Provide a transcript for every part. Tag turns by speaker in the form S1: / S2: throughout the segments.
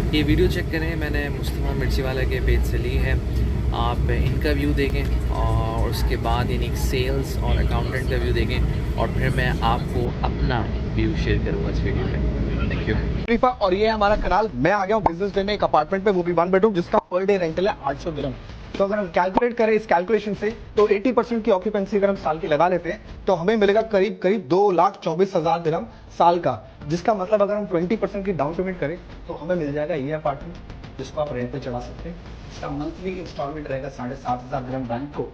S1: ये video check करें, मैंने मुस्तफ़ा मिर्ची वाला के पेज से ली है। आप इनका व्यू देखें और उसके बाद यानी सेल्स और अकाउंटेंट का व्यू देखें और फिर मैं आपको अपना व्यू शेयर करूँगा इस वीडियो में। Thank you.
S2: और ये है हमारा कनाल। मैं आ गया हूँ बिजनेस डे में एक अपार्टमेंट पे, वो भी 1 बेडरूम, जिसका पर डे रेंटल है 800 दिरहम। तो अगर हम कैलकुलेट करें इस कैलकुलेशन से तो 80% की ऑक्यूपेंसी अगर हम साल की लगा लेते हैं तो हमें मिलेगा करीब करीब 2,24,000 दिरहम साल का। जिसका मतलब अगर हम 20% की डाउन पेमेंट करें तो हमें मिल जाएगा ये अपार्टमेंट, जिसको आप रेंट पे चढ़ा सकते हैं। इसका मंथली इंस्टॉलमेंट रहेगा 7,500 दिरहम बैंक को,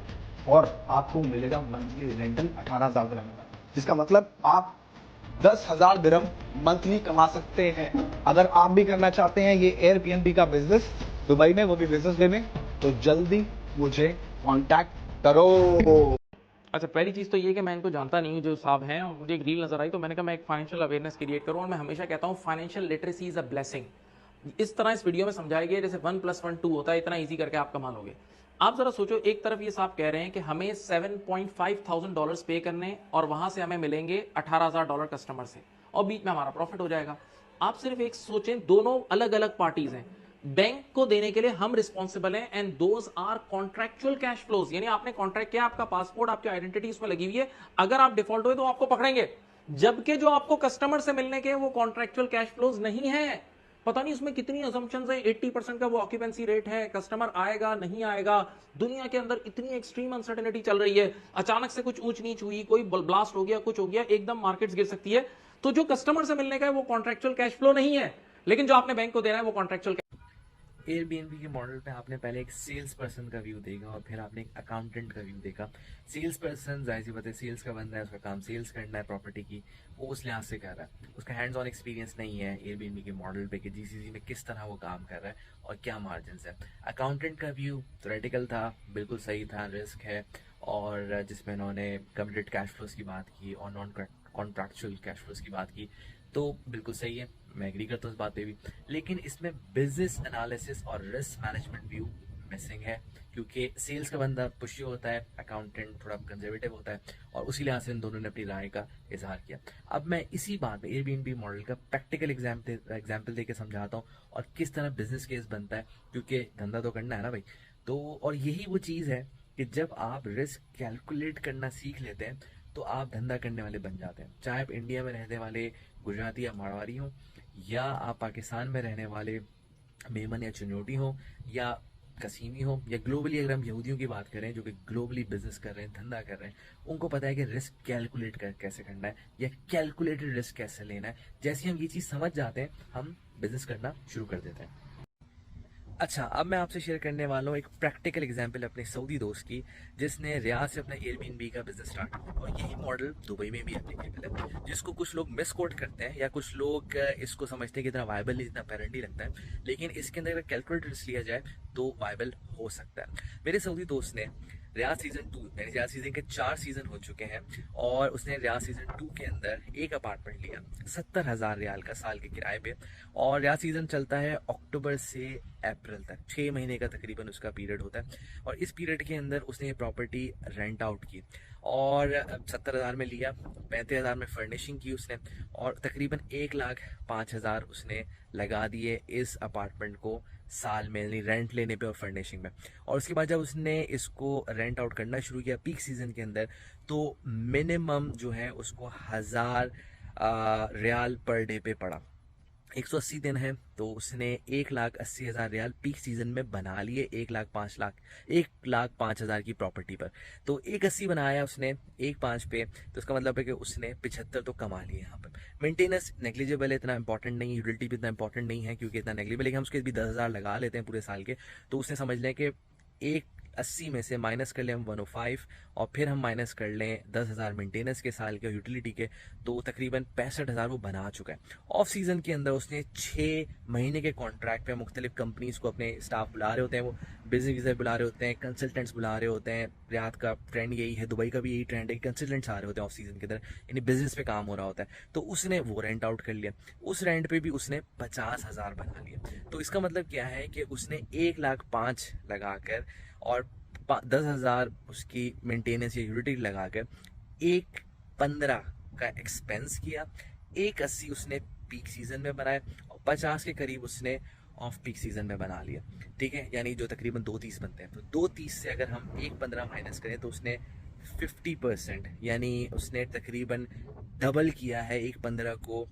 S2: और आपको मिलेगा मंथली रेंटल 18,000 दिरहम, जिसका मतलब आप 10,000 दिरहम मंथली कमा सकते हैं। अगर आप भी करना चाहते हैं ये एयरबीएनबी का बिजनेस दुबई में, वो भी बिजनेस डे में, तो जल्दी मुझे कांटेक्ट करो।
S3: अच्छा, पहली चीज़ तो ये कि मैं इनको जानता नहीं हूँ जो साहब हैं, और मुझे एक रील नज़र आई तो मैंने कहा मैं एक फाइनेंशियल अवेयरनेस क्रिएट करूँ। और मैं हमेशा कहता हूँ financial literacy is a blessing. इस तरह इस वीडियो में समझाया गया जैसे 1+1 2 होता है, इतना ईजी करके आप कमा लोगे। आप जरा सोचो, एक तरफ ये साहब कह रहे हैं कि हमें $7,500 पे करने और वहां से हमें मिलेंगे $18,000 कस्टमर से, और बीच में हमारा प्रॉफिट हो जाएगा। आप सिर्फ एक सोचें, दोनों अलग अलग पार्टीज हैं। बैंक को देने के लिए हम रिस्पॉन्सिबल हैं, and those are contractual cash flows. यानी आपने कॉन्ट्रैक्ट किया, आपका पासपोर्ट, आपकी आइडेंटिटी उसमें लगी हुई है, अगर आप डिफॉल्ट हुए तो आपको पकड़ेंगे। जबकि जो आपको कस्टमर से मिलने के वो कॉन्ट्रैक्चुअल कैश फ्लोज नहीं है। पता नहीं उसमें कितनी असम्पशंस है, 80% का वो ऑक्यूपेंसी रेट है, कस्टमर आएगा नहीं आएगा। दुनिया के अंदर इतनी एक्सट्रीम अनसर्टेनिटी चल रही है, अचानक से कुछ ऊंच नीच हुई, कोई ब्लास्ट हो गया, कुछ हो गया, एकदम मार्केट्स गिर सकती है। तो जो कस्टमर से मिलने का है वो कॉन्ट्रैक्चुअल कैश फ्लो नहीं है, लेकिन जो आपने बैंक को देना है वो कॉन्ट्रैक्चुअल।
S1: एयरबीएनबी के मॉडल पे आपने पहले एक सेल्स पर्सन का व्यू देखा और फिर आपने एक अकाउंटेंट का व्यू देखा। सेल्स पर्सन जाहिर सी बात है, सेल्स का बंदा है, उसका काम सेल्स करना है प्रॉपर्टी की, वो उस लिहाज से कर रहा है, उसका हैंड्स ऑन एक्सपीरियंस नहीं है एयरबीएनबी के मॉडल पे कि जीसीसी में किस तरह वो काम कर रहा है और क्या मार्जिन है। अकाउंटेंट का व्यू थ्योरेटिकल था, बिल्कुल सही था, रिस्क है, और जिसमें उन्होंने कमिटेड कैश फ्लोज की बात की और नॉन कॉन्ट्रैक्चुअल कैश फ्लोज की बात की, तो बिल्कुल सही है, मैं एग्री करता हूँ इस बात पे भी। लेकिन इसमें बिजनेस एनालिसिस और रिस्क मैनेजमेंट व्यू मिसिंग है, क्योंकि सेल्स का बंदा पुशी होता है, अकाउंटेंट थोड़ा कंजर्वेटिव होता है, और उसी लिहाज से इन दोनों ने अपनी राय का इजहार किया। अब मैं इसी बात में एयरबीएनबी मॉडल का प्रैक्टिकल एग्जाम्पल देके समझाता हूँ और किस तरह बिजनेस केस बनता है, क्योंकि धंधा तो करना है ना भाई। तो और यही वो चीज़ है कि जब आप रिस्क कैलकुलेट करना सीख लेते हैं तो आप धंधा करने वाले बन जाते हैं। चाहे आप इंडिया में रहने वाले गुजराती या मारवाड़ी हो, या आप पाकिस्तान में रहने वाले मेमन या चुनौती हो, या कसीमी हो, या ग्लोबली अगर हम यहूदियों की बात करें जो कि ग्लोबली बिजनेस कर रहे हैं, धंधा कर रहे हैं, उनको पता है कि रिस्क कैलकुलेट कैसे करना है या कैलकुलेटेड रिस्क कैसे लेना है। जैसे हम ये चीज़ समझ जाते हैं, हम बिजनेस करना शुरू कर देते हैं। अच्छा, अब मैं आपसे शेयर करने वाला हूँ एक प्रैक्टिकल एग्जांपल अपने सऊदी दोस्त की, जिसने रियाद से अपना एयरबीएनबी का बिजनेस स्टार्ट किया, और यही मॉडल दुबई में भी एप्लीकेबल है, जिसको कुछ लोग मिस कोट करते हैं या कुछ लोग इसको समझते हैं कि इतना वायबल नहीं, इतना पेरेंट नहीं लगता है, लेकिन इसके अंदर अगर कैलकुलेट रिस्क लिया जाए तो वायबल हो सकता है। मेरे सऊदी दोस्त ने रियाद सीजन 2, यानी रियाद सीजन के 4 सीजन हो चुके हैं, और उसने रियाद सीजन 2 के अंदर एक अपार्टमेंट लिया 70,000 रियाल का साल के किराए पे, और रियाद सीजन चलता है अक्टूबर से अप्रैल तक, 6 महीने का तकरीबन उसका पीरियड होता है। और इस पीरियड के अंदर उसने ये प्रॉपर्टी रेंट आउट की, और 70,000 में लिया, 35,000 में फर्निशिंग की उसने, और तकरीबन 1,05,000 उसने लगा दिए इस अपार्टमेंट को साल में, यानी रेंट लेने पे और फर्निशिंग में। और उसके बाद जब उसने इसको रेंट आउट करना शुरू किया पीक सीजन के अंदर, तो मिनिमम जो है उसको 1,000 रियाल पर डे पे पड़ा। 180 दिन है तो उसने 1,80,000 रियाल पीक सीजन में बना लिए 1,05,000 की प्रॉपर्टी पर। तो 180 बनाया उसने 1,5 पे, तो उसका मतलब है कि उसने 75 तो कमा लिए यहाँ पर। मेंटेनेंस नेग्लिजिबल है, इतना इंपॉर्टेंट नहीं है, यूटिलिटी भी इतना इंपॉर्टेंट नहीं है क्योंकि इतना नेग्लिजिबल, लेकिन हम उसके भी 10,000 लगा लेते हैं पूरे साल के, तो उसने समझ लें कि 180 में से माइनस कर लें हम 105, और फिर हम माइनस कर लें 10,000 मेंटेनेंस के साल के यूटिलिटी के, तो तकरीबन 65,000 वो बना चुका है। ऑफ सीजन के अंदर उसने 6 महीने के कॉन्ट्रैक्ट पे मुख्तलिफ कंपनीज को अपने स्टाफ बुला रहे होते हैं, वो बिजनेस वीज़ा बुला रहे होते हैं, कंसल्टेंट्स बुला रहे होते हैं। रियाद का ट्रेंड यही है, दुबई का भी यही ट्रेंड है, कंसल्टेंट्स आ रहे होते हैं ऑफ सीजन के अंदर, यानी बिजनेस पे काम हो रहा होता है। तो उसने वो रेंट आउट कर लिया, उस रेंट पे भी उसने 50,000 बना लिया। तो इसका मतलब क्या है कि उसने 1,05,000 लगाकर और 10,000 उसकी मेंटेनेंस या यूटिलिटी लगाकर 1,15,000 का एक्सपेंस किया, 180 उसने पीक सीजन में बनाया, और 50 के करीब उसने ऑफ पीक सीजन में बना लिया, ठीक है, यानी जो तकरीबन 230 बनते हैं, तो 230 से अगर हम 1.15 माइनस करें तो उसने 50%, यानी उसने तकरीबन डबल किया है 1.15 को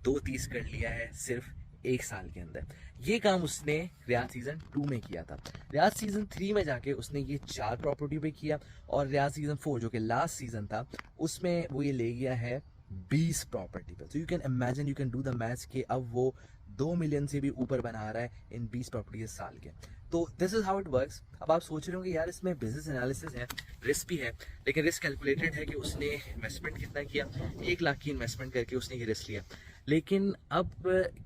S1: 230 कर लिया है सिर्फ 1 साल के अंदर। ये काम उसने रियाज सीजन 2 में किया था। रियाज सीजन 3 में जाके उसने ये 4 प्रॉपर्टी पे किया, और रियाज सीजन 4 जो कि लास्ट सीजन था उसमें वो ये ले गया है 20 प्रॉपर्टी पे। तो you can imagine, you can do the maths कि अब वो 2 मिलियन से भी ऊपर बना रहा है इन 20 प्रॉपर्टी साल के। तो this is how it works. अब आप सोच रहे होंगे यार इसमें बिजनेस एनालिसिस है, रिस्क भी है, लेकिन रिस्क कैलकुलेटेड है कि उसने इन्वेस्टमेंट कितना किया, 1 लाख की इन्वेस्टमेंट करके उसने ये रिस्क लिया। लेकिन अब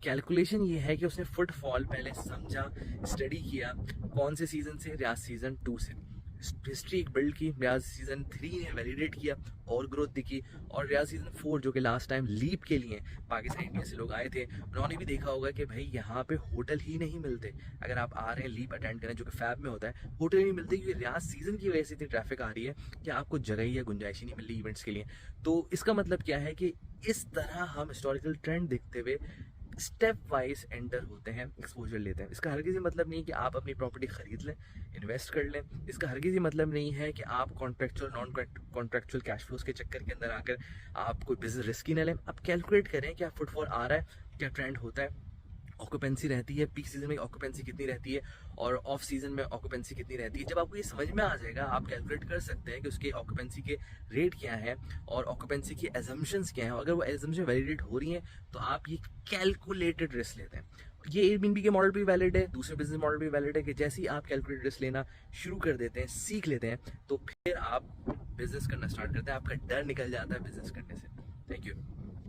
S1: कैलकुलेशन ये है कि उसने फुटफॉल पहले समझा, स्टडी किया, कौन से सीजन से, रियाज सीजन 2 से हिस्ट्री एक बिल्ड की, रियाज सीजन 3 ने वैलिडेट किया और ग्रोथ दिखी, और रियाज सीजन 4 जो कि लास्ट टाइम लीप के लिए पाकिस्तान इंडिया से लोग आए थे, उन्होंने भी देखा होगा कि भाई यहाँ पे होटल ही नहीं मिलते। अगर आप आ रहे हैं लीप अटेंड करें जो कि फैब में होता है, होटल नहीं मिलते क्योंकि रियाज सीजन की वजह से इतनी ट्रैफिक आ रही है कि आपको जगह ही या गुंजाइश ही नहीं मिल रही इवेंट्स के लिए। तो इसका मतलब क्या है कि इस तरह हम हिस्टोरिकल ट्रेंड देखते हुए स्टेप वाइज एंटर होते हैं, एक्सपोजर लेते हैं। इसका हरगिज़ मतलब नहीं है कि आप अपनी प्रॉपर्टी खरीद लें, इन्वेस्ट कर लें। इसका हरगिज़ मतलब नहीं है कि आप contractual non contractual cash flows के चक्कर के अंदर आकर आप कोई बिजनेस रिस्क ही ना लें। आप कैलकुलेट करें क्या फुटफॉल आ रहा है, क्या ट्रेंड होता है, ऑक्यूपेंसी रहती है, पीक सीजन में ऑक्यूपेंसी कितनी रहती है और ऑफ सीजन में ऑक्यूपेंसी कितनी रहती है। जब आपको ये समझ में आ जाएगा, आप कैलकुलेट कर सकते हैं कि उसके ऑक्यूपेंसी के रेट क्या है और ऑक्यूपेंसी की एजम्पशंस क्या है। अगर वो एजम्पशन वैलिडेट हो रही हैं तो आप ये कैलकुलेटेड रिस्क लेते हैं। ये एयरबीएनबी के मॉडल भी वैलिड है, दूसरे बिजनेस मॉडल भी वैलिड है कि जैसे ही आप कैलकुलेटेड रिस्क लेना शुरू कर देते हैं, सीख लेते हैं, तो फिर आप बिजनेस करना स्टार्ट करते हैं, आपका डर निकल जाता है बिजनेस करने से। Thank you.